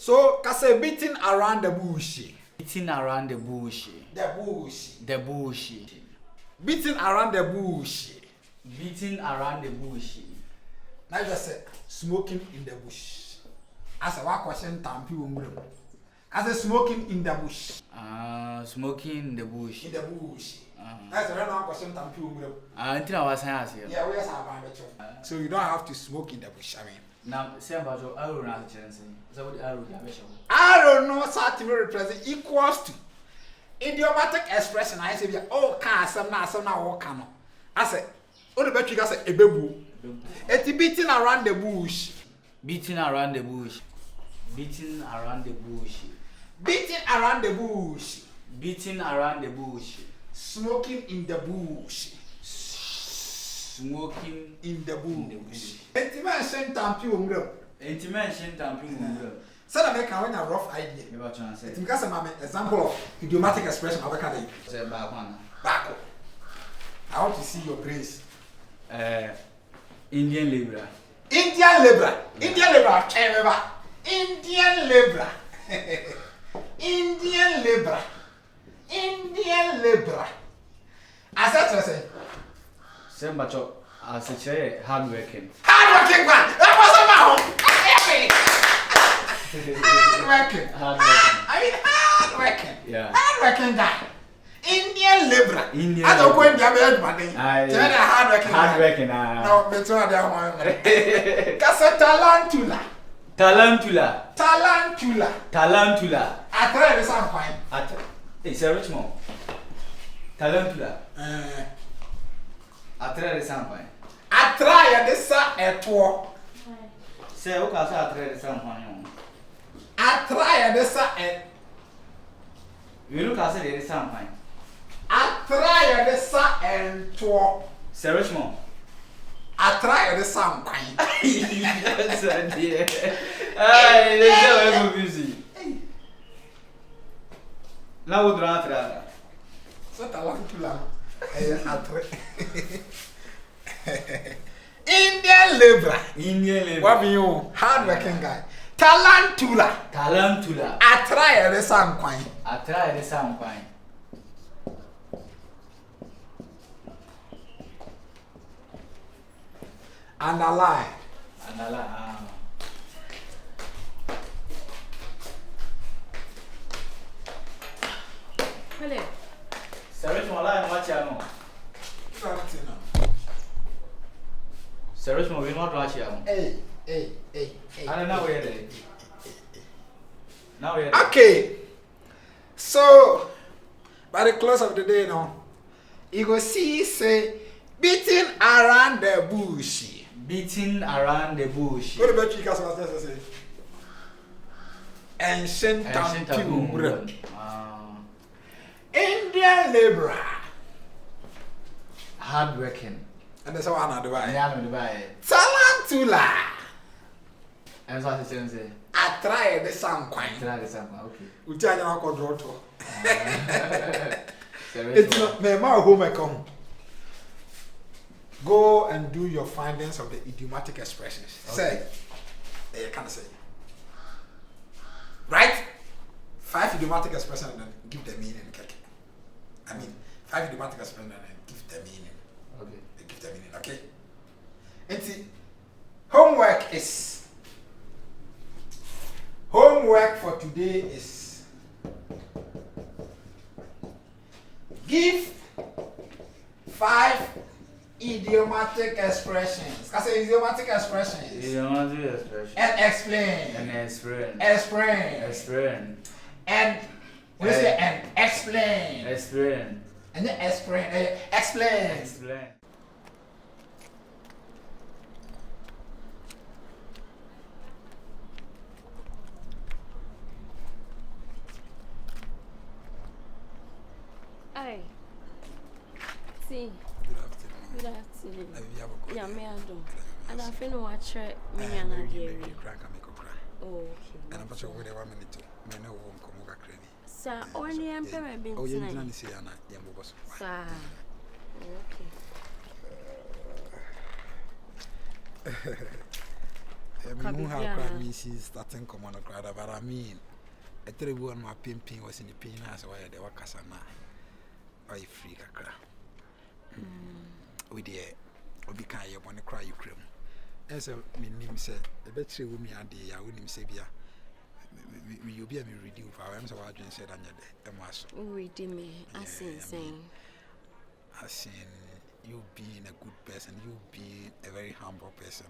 So, kase beating around the bush. Beating around the bush. The bush. The bush. Beating around the bush. Beating around the bush. Now just say smoking in the bush. As a question, tampi umbrella. As a smoking in the bush. Smoking in the bush. In the bush. That's a random question, tampi umbrella. Until I was here. Yeah, where's our so you don't have to smoke in the bush. I mean, now, say about your arrow now, so what arrow you have? I don't know what to represent equals to idiomatic expression. I say, oh, can some now, what can I say, oh, the battery gas a babu. It's beating around the bush. Beating around the bush. Beating around the bush. Beating around the bush. Beating around the bush. Smoking in the bush. Smoking in the bush. Intimation tampi umbrella. Intimation tampi umbrella. So that make a rough idea. You want to say? It's because I'm an example of idiomatic expression. How can I say back one? Back. I want to see your praise. Indian Libra. Indian Libra. Indian Libra. Indian Libra. Indian Libra. Indian Libra. As I say. Say, but as a chair, hardworking. Hardworking man. That was a hardworking. I mean hardworking. Yeah. Hardworking guy. Indian Libra. Indian. I don't go in the bed, man. Hardworking. Hardworking. No, but so that one. Kasa talantula. Talantula. Talantula. Talantula. I try the same point. It's a rich man. Talantula. I try the same point. I try this at war. Say, okay, I try the same point. I try this at. You look at the same point. I try this and war. Say, rich man. I try the same point. Yes, I did. Hey, let's go busy. Now we're going to try. So talantula. Indian Libra. Indian Libra. What be you? Hardworking guy. Talantula. Talantula. I try the same point. I try the same point. And a lie. And I like. Hello. Service my line, watch out. Something. Service my will not watch out. Hey. I don't know where they. Now we're Okay. So, by the close of the day, you go see, say, beating around the bush. beating around the bush. What about you, Castle? Say, ancient Tampum. Indian labor. Hard working. And that's how I know the way. Yeah, I'm the way. Talantula. And so I say, I tried the same coin. try the same. Okay. We tell you how to draw to. It's not my homework. Go and do your findings of the idiomatic expressions. Okay. Say, you can't say. Right? 5 idiomatic expressions and then give the meaning. I mean, 5 idiomatic expressions and then give the meaning. Okay. Give the meaning, okay? And see, homework for today is give 5 idiomatic expressions. I say idiomatic expressions. Idiomatic expression. And explain. And explain. Explain. Explain. And what is it? And explain. Explain. And then explain. Explain. Explain. Hi. See. Good afternoon. Yeah, me I do. And I feel watch me and I hear. Oh, okay. And I'm not sure whether 1 minute to me know won't come over cranny. Sir, only I'm paying Oh, you're going to see Anna. Sir. Okay. mean, how she's starting common crowd, but I mean, a terrible one, my pimping was in the pain as well. They were Cassana. I free a cry. With the Obika, you want to cry, you cream. As a name said, the better woman, I wouldn't say, you'll be a redeem for our answer. I said, and was redeem me. I sing. I seen you being a good person, you being a very humble person.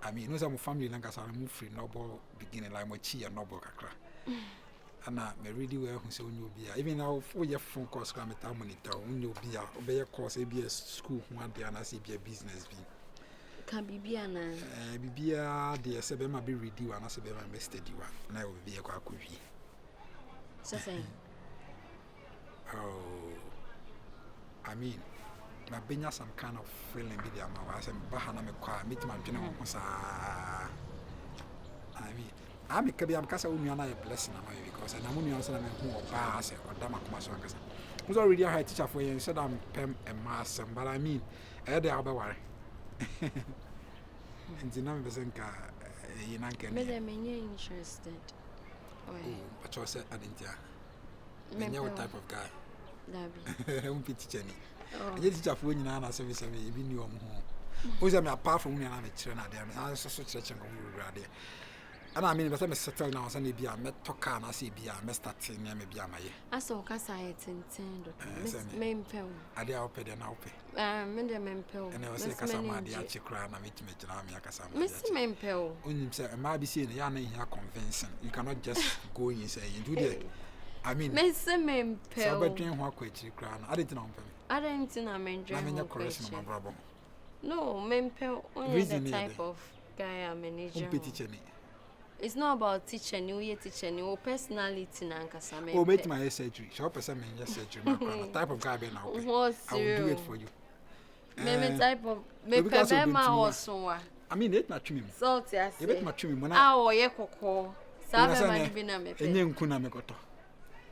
I mean, no some family like us are move free noble beginning like mochi and noble kakra. And I really well who say you be even now 4 year phone calls come at money when you be obey a course ABS school one day and I see be a business be. Can be Biana. Be a dear Sebema be ready and I say be my steady one. And I will be a quacky. So saying. Oh, I mean, my benya some kind of feeling with the Amawas and Bahana Mekwa, meet my general. I mean, I'm a Kabiam Casa Uniana a blessing because I'm only answering who or Bass or Damakumas. Who's already a high teacher for you and said I'm Pem and Mass, but I mean, Ede Abawari. And the number Zenka, you know, can be interested. But you said, I didn't know what type of guy. I won't be teaching. I just teach for you now, service of even your home. Who's apart from me and I'm a trainer there, I was such a ready. And I mean, but I'm settled now, and be a met talker, and I see be a mester, maybe I'm a. I saw Cassite intended. Main pill. I dare pay the now pay. Mende main pill. And I was like Cassama, the Archie crown, and meet me to Cassama. Miss main pill. When you say, I might be seeing Yana here convincing. You cannot just go in and say, you do that. I mean, Miss main pill. So, but drink one quick crown. I didn't know. I didn't know main drink. I mean, your correction, my brother. No, main pill. Only the type of guy I'm manager. It's not about teaching you, your personality, Nankasame. Oh, make my surgery. Shop as a man, yes, surgery. Type of guy, now. I will do it for you. Maybe type of maybe also. I mean, it's not trim. So, yes, you bet my trim when I owe ye cocoa. Sabe, been a make and then kuna me got.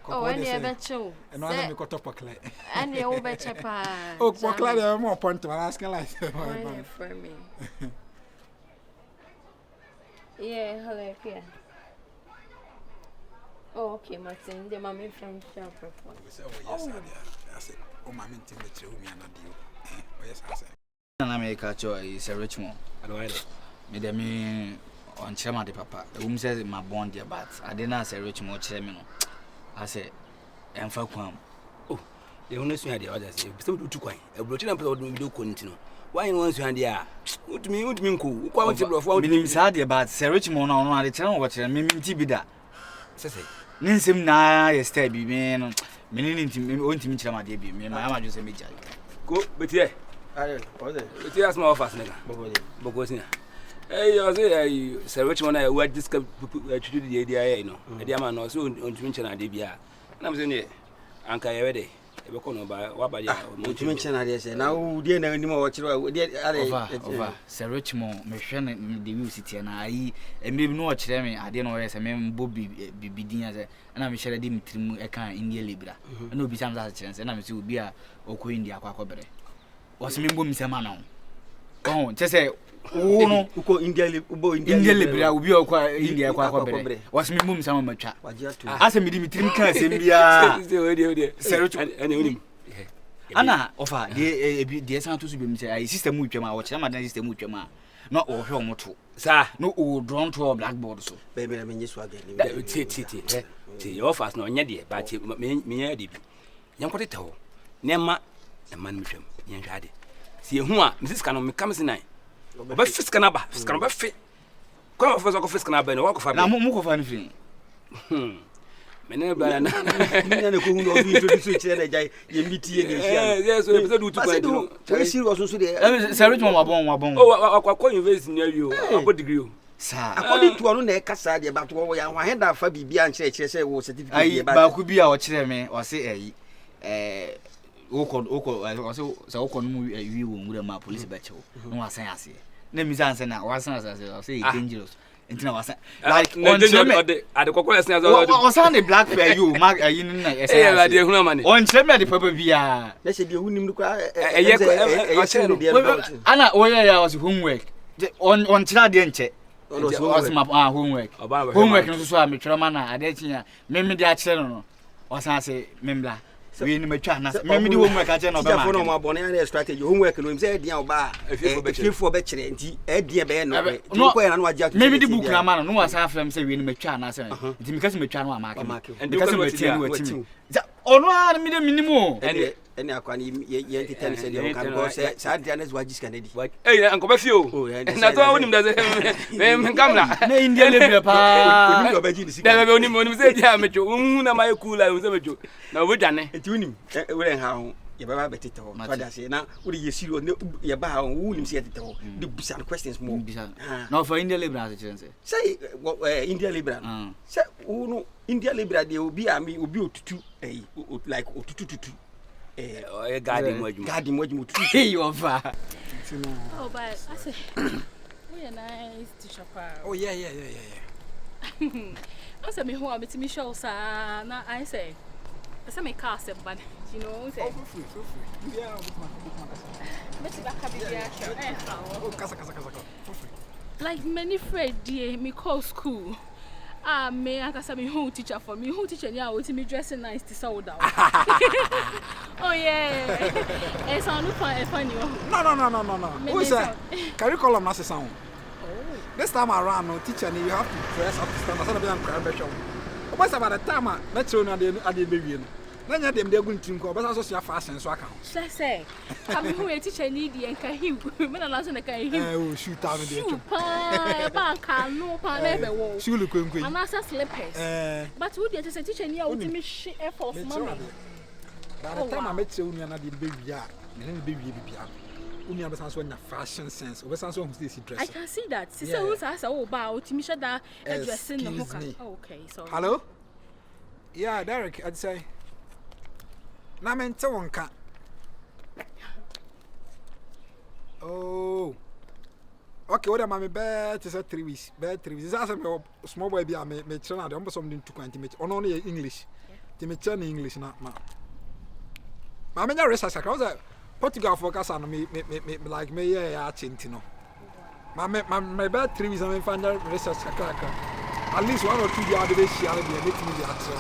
Oh, and you bet you. And I got up a clay. And you bet chapa. Oh, Claudia, more point to ask a life for me. Yeah, hello, yeah. Oh, okay, Martin, the mommy from Shelter. Oh, yes, I said, oh, my minting with you, me and a deal. Oh, yes, I said. America is a rich one. I don't know. Me on Chairman, the papa. The woman says my bond, dear, but I didn't say rich more chairman. I said, and for Quam. Oh, the only thing I did, I said, so do quite. A Brutina do continue. Why once you and the what mean cool? What mean sad about Sir Richmond on the channel watcher, meaning Tibida. Says it. Ninsim na yesterday be mean, meaning to me, won't meet my dear, me, my mama just a major. Go, but yeah, but yes, more fast, Bogosia. Hey, I say, Sir Richmond, I would discover the idea, you know, a dear man also on to mention a debia. And I'm saying, Uncle, ready. What you mention, I say now, dear, no more what you over. Sir Richmond, my friend, the music, and I, and maybe no watch them. I didn't know as a man, Bobby be dinner, and I'm sure I didn't trim a kind in India Libra. And no, besides that chance, and I'm sure be a Oko India Quacobre. Was me boom, Mr. Manon. Oh, just say, oh, no, Uko India Libra will be a India Quacobre. Was me boom, some much. As a medium, can't say, Sir, Anna, offer the sound to be a system with your watch, I'm a system with your man. Not all your motto, sir. No old drawn to a blackboard, so baby, I mean, you swag it. Your offers no yet, but me, deep. Young potato, Nema, a man with him, young daddy. See who are Mrs. Canon comes in night. But Fiscanaba, Fiscanaba fit. Come for Fiscanaba and walk for more of anything. Mene bana na ko hu no introduce each other you meet here yes we do to very serious so there Sir Richmond wabon oh akwa university na wi o akwa degree sir according to onu na e kasa de but wo ya wa henda fa bibia nche say wo certificate de ba ku bia o kire me o say oko so oko no wi wo ngura ma police ba chewo no wasan ase na mi san say na wasan ase say dangerous. Like on the cocoa the black fair you mark a union on Chemia the purple via. Let's say you knew Anna, oh, yeah, was homework on Chadente. homework. Homework no so am twerɛ ma na ade tia me de a kyerɛ no osan se membla we ni matwa na me de homework a kyerɛ no ba ma no ma bɔne na strategy homework no say dia oba efefo be kyerɛ nti dia be no ko ya na no agya me de book na ma no wasan frem say we ni matwa na se nti me kase matwa no amake nti kase matia no watimi ono a me de minimum ene akwa ni ye entertain say dia kan go say sa dia na zwaji scanedi anko ba fio na to wonim da me kamla na India lebre pa oni obaji ni sika da be onim say dia mejo na my cool la say mejo na wo dwane nti wonim we ha ho ye baba betete ho fada say na wo ye siri ye ba ha ho wonim say betete ho the busan questions more no for India lebre as say India lebre say wo no India lebre de obi otutu like otutu garden waju hey you over Oh, but I say, we are nice teacher. Oh yeah. I say me who am to me show sa na I say me cast but you know say Free. Yeah, me ti back be there oh kasa. Free. like many friend dey me call school. Me I can me who teacher for me who teacher nya we me dressing nice to sold out. Oh yeah. It's on funny. No. Who is that? Curriculum na sound. Oh. This time around no teacher you have to dress up to stand so that be am cry show. But about the time na tell na dey be wie no. Na nya dem dey go ntim ko but so see fashion so aka. Say am who a teacher need and can him. Me na last na can him. Oh shoot down dey chop. Ba kan no pa na be wo. Shoe kwenkwen. And asa slippers. But who dey teacher need o timi she effort mama. By the time I met you na dey be wie a, me na be wie bibia. Uni abesan so nya fashion sense. Obesan so who stay dress. I can see that. Sister who say oh ba o timi she da dressing no hoka. Okay, so. Hello? Yeah, Derek, I'd say. Na mente wonka. Oh. Okay, what am I bet is 3 weeks. Bet 3 weeks. Is that small boy be me chana de almost something to quanti me. Only English. Ti me chana English na. Ma me nya research account say Portugal focus on me like me yeah chinti no. My bet 3 weeks I find research account. At least 1 or 2 years they share be make me the action.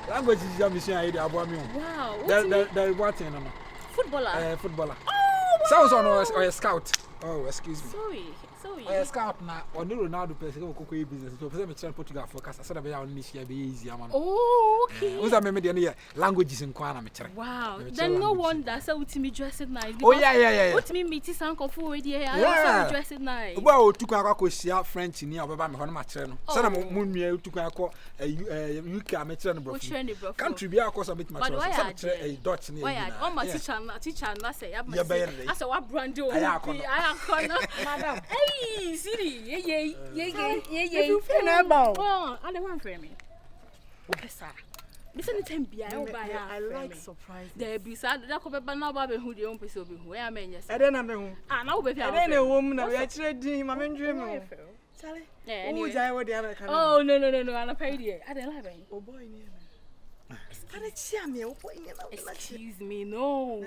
Language is your mission idea about me. Wow. The what no. Footballer. Footballer. Oh. Sounds on or a scout. Oh, excuse me. Sorry. A scout na on Ronaldo person go cocoa business. So person me try Portugal focus. I said be on this year be easy man. Oh, okay. Who's that me the languages in Kwana me try. Wow. Then no wonder say ultimate dressing nice. Oh yeah. Ultimate meet is uncle for we there. I dressing nice. Well, to go share French in here obeba me ho na try no. Say na mo nua to go UK me try no bro. Country be akọ so bit my try. Say Dutch ni. Why on my teacher na say I say what brand you. I am madam. Hey, Siri. Yeah. You feel about. Oh, I don't want for me. Okay, sir. Listen to him. I like surprise. There be sad. That could be now. Baby, who the own person be who? I mean, yes. I don't know. Ah, now baby. I don't know woman. We are trading. I'm dreaming. Charlie. Yeah. Anyway. Oh no. I'm not paid yet. I don't like it. Oh boy, excuse me, no.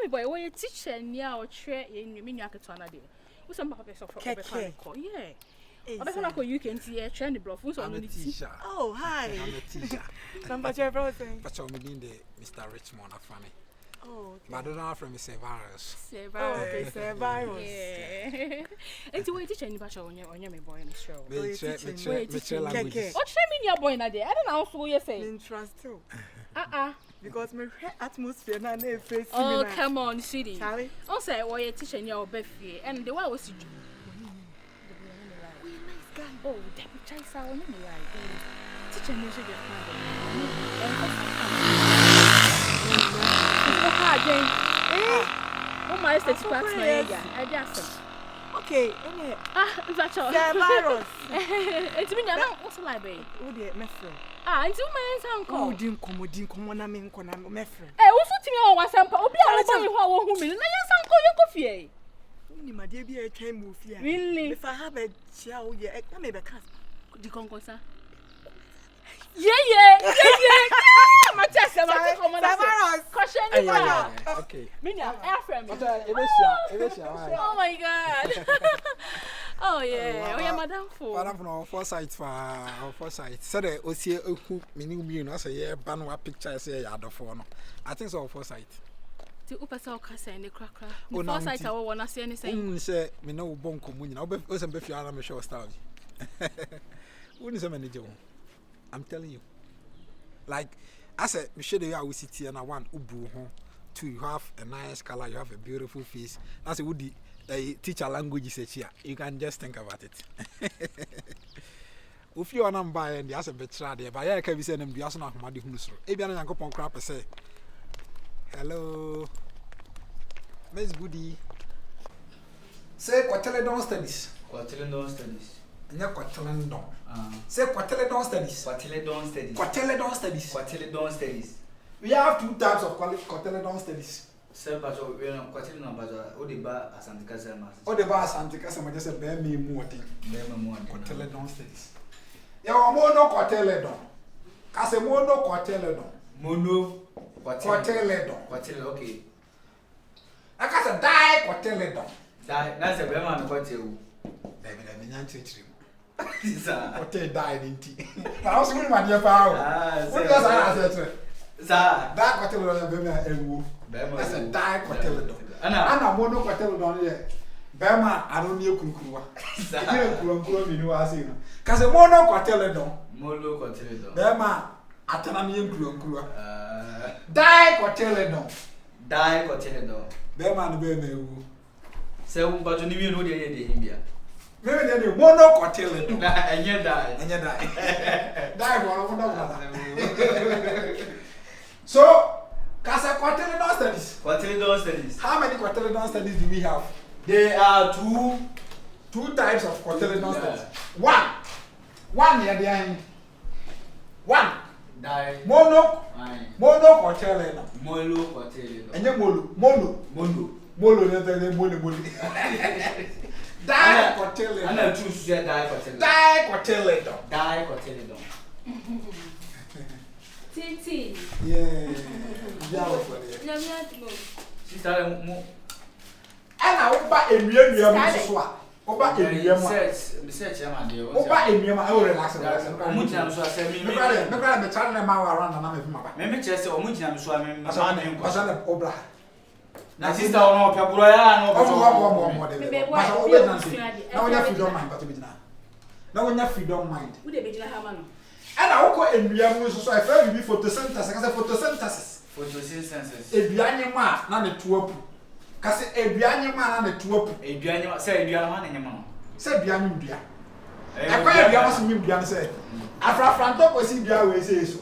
Boy, when you teach and yeah, or try in your mini akatana day. Who's some papa so for yeah. You can see a trendy bluff. Who's on the teacher? Oh, hi. I'm a teacher. Somebody everything. But I'm in the Mr. Richmond funny. Oh, but I don't know from Mr. Virus. Okay, Sir Virus. Yeah. And to wait teach any batch on your boy in the show. Me language. What mean your boy na there? I don't know what you say. In trust too. Because my atmosphere na face. Oh, come on, city. Charlie. On say why you teach any your beefy and the way was you. Oh, that child sound me right. Teacher me should oh my state class I just okay that's all virus it's me now what's the library my friend until my son call din komo na me nko na my friend wo so timi o wasampa obi a wo bani ho a wo hu me na yan san ko ye ko fie ni ma de bi e twan mu fie really if I have a chia o ye na me be cast di konkosa yeah ma test ma to come na. Question ni ba. Okay. Minya, friend. But Oh my god. Oh yeah. Oh yeah, madam for. Madam for foresight for foresight. Said the osie ehu meaning me no say yeah ban wa picture say ya adofo no. I think so foresight. Ti upesa o kasa ni krakra. The foresight I want to say anything. Say me no bonko mu nyina. O se be fia na me show style. Wouldn't say manager. I'm telling you. Like I said, me show you how we sit here and I want ubu ho. Two, you have a nice color, you have a beautiful face. That's a woody teacher language here. You can just think about it. If you are not buying the asset betra there, but I can be saying the asana Madi Hunusro. Ebian and Copon crap say, hello, Miss Goody. Say Quateledon studies. Quateledon studies. Quateledon. Say Quateledon studies. Quateledon studies. Quateledon studies. Quateledon studies. We have 2 types of Quateledon studies. Sir, but we are Quateledon, but Odiba Asante Casama. Odiba Asante Casama just a bear me more thing. Quateledon studies. You are mono Quateledon. Casamono Quateledon. Mono Quateledon. Quateledon, okay. I got a die Quateledon. That's a bear man, Quatel. Baby, let me not treat you. What died in tea. I was going my dear power. What does I say? That Quateledon, that's a die Quateledon. Anna mono Quateledon here. Bema, I don't know Kukua. You know, I say, Casamono Quateledon. Molo Quateledon. Bema, Atanamian Kukua. Die Quateledon. Die Quateledon. Bema and Bema. So, but you know the India. Maybe then you mono Quateledon. And you die. And you die. Die for So, Casa Quateledon studies. Quateledon studies. How many Quateledon studies do we have? There are two types of Quateledon studies. One near the end. One. Die. Mono Quateledon. Molo Quateledon. And you Molo. Die Quateledon. And I choose to die Quateledon. Die Quateledon. Die Quateledon. Titi. Yeah. Sister mo. Ana oba emienua mu so a. Oba emienua. Research am dey. Oba emienua e relax. Omu jina so asem mi. Me channel ma wa run na me fi maba. Me chere say omu jina so am me. Asana obra. Na sister ono opaburo ya na obo de. Masa obe na si. Na wonya freedom mind but be jina. Na wonya freedom mind. Wo de be jina ha ma no. Ana woko emienua mu so I feel be photosynthesis. Ka say photosynthesis. Photosynthesis. Eduanye ma na ne tuapu. Kasi eduanye ma na ne tuapu. Eduanye ma say eduanye ma na nyema no. Say eduanye ndua. Ekwa eduanye ma so nyim dua no say. Afrafranto ko si dua we say so.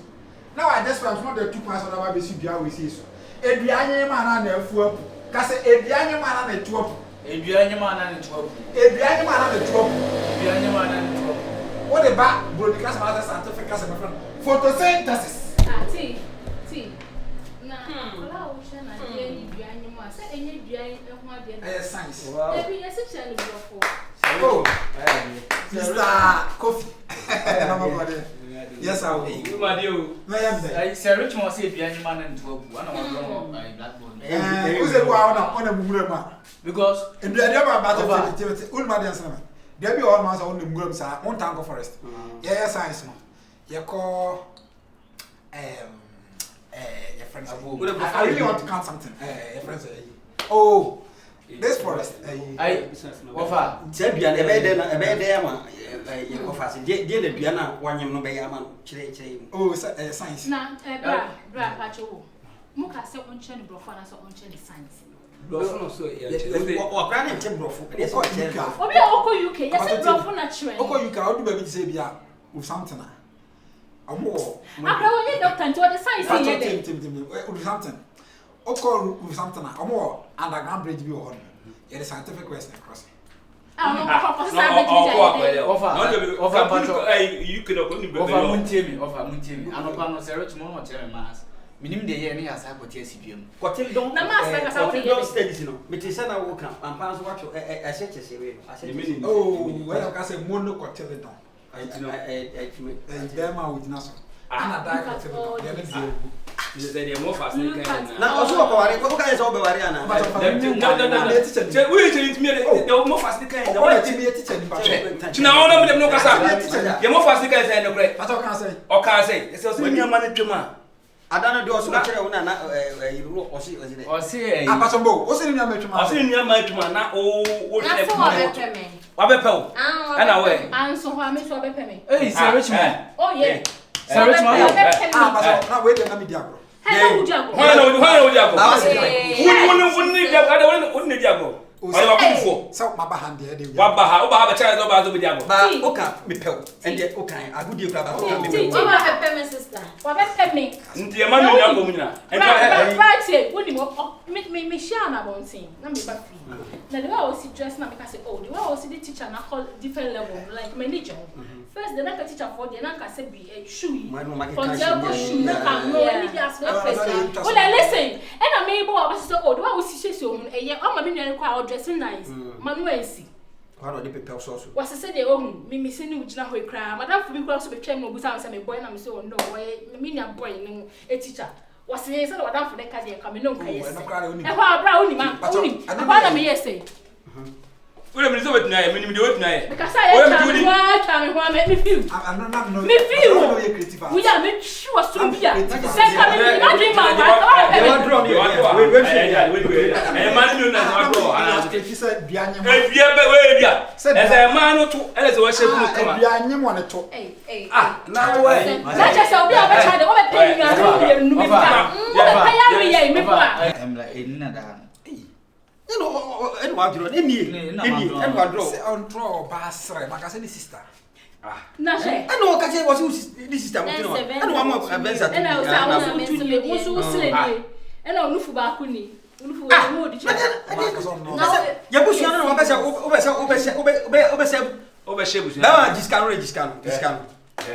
Now I just want not the 2 points on our base dua we say so. Eduanye ma na na afuapu. Kasi eduanye ma na ne tuapu. Eduanye ma na ne tuapu. Eduanye ma na ne tuapu. Eduanye ma na ne tuapu. What the ba broadcast ma scientific as my friend. Photosynthesis. T. Na ola o she na dey ni duanye mo ase enye duanye ho ade na. Science. Ebi yesi che ni brofo. Oh. Mr. Coffee. Yes, I will. You ma dey o. Me am there. I say rich mo say eduanye ma na ne tuapu. Ana mo do blackboard. Who's the one on mumure ma? Because eduanye ma ba te ulma dey answer me. There be all man's on the murum sa on tango forest. Yeah, science no. You call your friends. I really want to count something. Your friends. Oh, this forest. I offer. Sebia e be dey ma e ko fast. Dey le bia na wanyem no be ya ma chire. Oh, science. Na bra pacho. Mo ka se onche ni brofo na so onche ni science. Brofo no so ya. O kwa na nche brofo. Obi a oko UK, yes brofo na chire. Oko UK, how do baby say bia with something. Amo. Akra woni doctor nti what the science here dey. With something. Oko with something. Amo underground bridge bi ho. It is scientific question across. Offer Muntiemi. Anopa no say rich mo no chere mass. Minim de ye ne ya sa kwoti asibiam. Quateledon. Na mass ka sa wo Quateledon studies no. Me say na wo kan ampa so watch chese we no. Oh, well I say mono Quateledon. I Bema with naso. Ana direct no. Ya ne zie. Is there more fast than can. Na oso ko ware ko ka so be ware ana. No. We change me the more fast than can. O let me teacher ni ba. Tina ona me no kasa. You more fast than can say no correct. But o kan say. O kan say. So so me man twema. Adana de oso kire una na yiru osi osi. Osi Apasombo, o se ni ma twema. Osi ni ma twema na o na so obepe me. Obepe o. Ana we. Anso ho ame so obepe me. Hey, say Richmond. Oh yeah. Say Richmond. Apaso, na we dey na me diago. Hello Diago. Who ni diago? Who ni diago? Oya bufo. So ma ba hande e dey. Wa ba ha, o ba ha ba cha do ba zo diago. Ba oka me pew. Ende oka agudi kura ba oka me pew. What about her sister? Wa bepe me. Nti e ma mi diago mu nyina. Right here, woni mo me share na bontin. Na me ba fi. Na the way I was dress na me ka say oh, the way I was the teacher na call different level like manager. First the na teacher for the na ka say be shoe. From the shoe na ka no any be as first. Well listen, and I me bo say oh, the way I was see so eh o ma me nua kwa dressing nice. Ma no ensi. Kwa no de pepe so so. Was say the oh, me say ni ugina ho kra. Madam for me kwa so be twem no busa say me boy na me say oh no, me nua boy ni a teacher. Was saying so what for the card come no can yes. E kwa bra oni ma oni. Akwa na me yes say. We me so wetina me ni de wetina e. Because I am trying me feel. No. Me feel. We are me sure so bia. Say come me imagine ma. You want draw me. Wait. E man no na so draw. Ana te say bianye mo. E bia be we bia. E say man no to e say we shape no kama. Bianye mo ne to. Na we. Na just say obi a be child, we be pay you no me ba. Pay ya we ya me ba. Em la enina da. No, and what draw? And what draw? Say on draw ba sre, maka say ni sister. Na she. I know ka say was this sister mo kino. And one more benza. And I was I want to me so sle ni. And I nufu ba ku ni. Nufu we mo di che. Ya busu na no ba say busu. Na discount.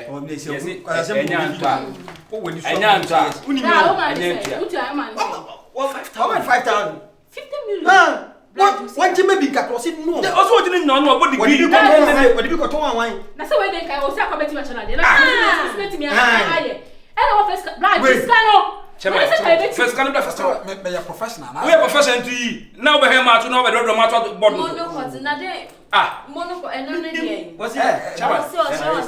O me say o we ni so. Uni mi. Uti I man. How much 5,000? 50 million. What Jimmy be ka cross no. Also didn't know about the What did you go to one? Na say we dey kai o say akobeti ma chana dey. Na say me aye. And our first brand discount. First can be Me professional. We are professional to you. Now be here ma to now be do ma to board. Mono ko na dey. Mono ko eno ne dey. What's it? Chaba.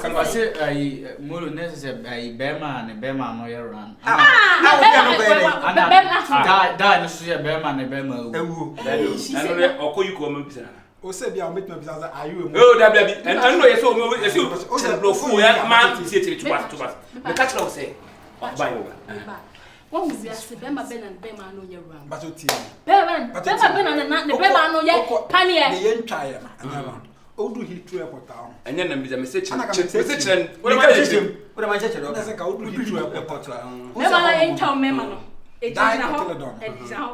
Can I say ai molo necessary ai bema ne bema no ye run. Da no so ye bema ne bema ewu. Na no okoyiko ma bisa na. O say bia o meet me bisa are you? Oh, da bia bi. And no ye so ye so blow fu ya man see it to pass. Me catch now say. Bye over. What was yes bema and bema no ye run. But o tie. Bema na ne bema no ye panie. Ne ye ntwa ye na. Odu hitu airport town. Anya na mbisa message. Message. What am I church? Na say ka odu hitu airport town. Bema na ye ntwa mema no. Die Teledon.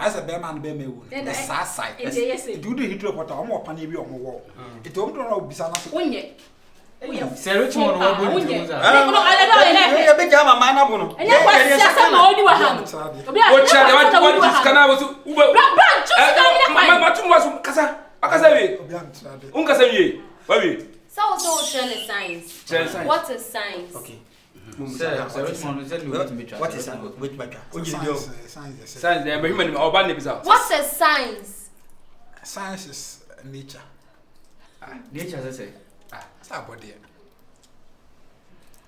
As a bearman be me wound. The sad side. Do the hitu airport town. Omo pani bi omo wo. It omo don obisa na so. Onye. Say Richmond wo bo ni muza. Ya be jama ma na bo no. Enya kwa siasa ma odi wa ha. Obi a. O cha de wa diskana wo so. Bra choose ka ni fine. Ma tum waso kasa. Akasa we. Obi am trade. Unkasa we. Wa we. So share the science. What is science? Okay. Say Richmond say no to be try. What is science? Which matter? Science there be human oba ne bisa. What is science? Science is nature. Nature say. Body.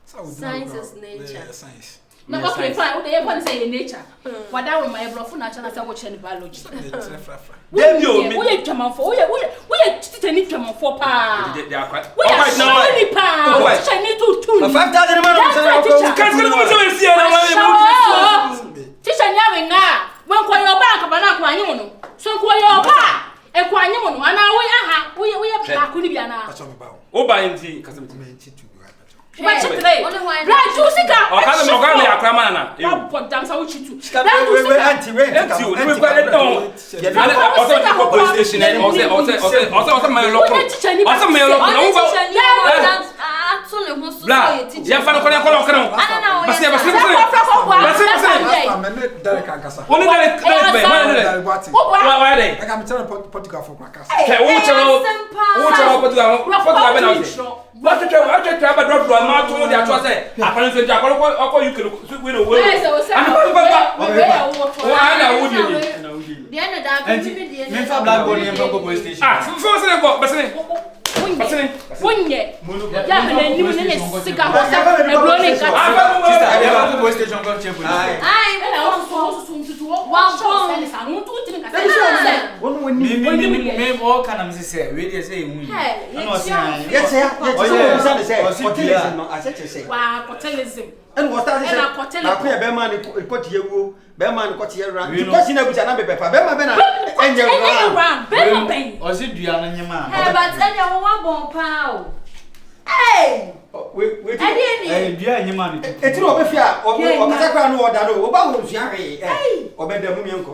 Science is nature. Yeah, science. No, okay, fine. What they say in nature. What that my bro natural say what in biology. Dem yo. We German for. We teacher need German for pa. They are quite. We are so pa. Teacher need to 5,000 man. Teacher nyawe nga. When kwa your bank bana kwa anyi no. So kwa your ba. E kwa anyi no. Ana we aha. We ba ku ni bia na. O ba nti kasa me Ti tu bi Right today. Right, Jessica. O kana mo ga me akra mana na. E po dam sa wuchi tu. We anti we kwa le don. Ana also the police station and also my local. Also my local. Bla. Ya fa no kola kola. Basi. Only that. Why they? I can tell Portugal for Macas. Okay, Portugal be now. What to try about drop my told that was it. I can't say, I you can win away. I and what that is a queer Berman, put you, Berman, got here around. Because you know, which I never pepper, Berman, and you're around. Berman, or is it Diana and your man? But then you want one pound. Hey! Wait, dear, your man. It's all of a fear, or Sacran or Dado, about who's Yari, or Bedam Uncle.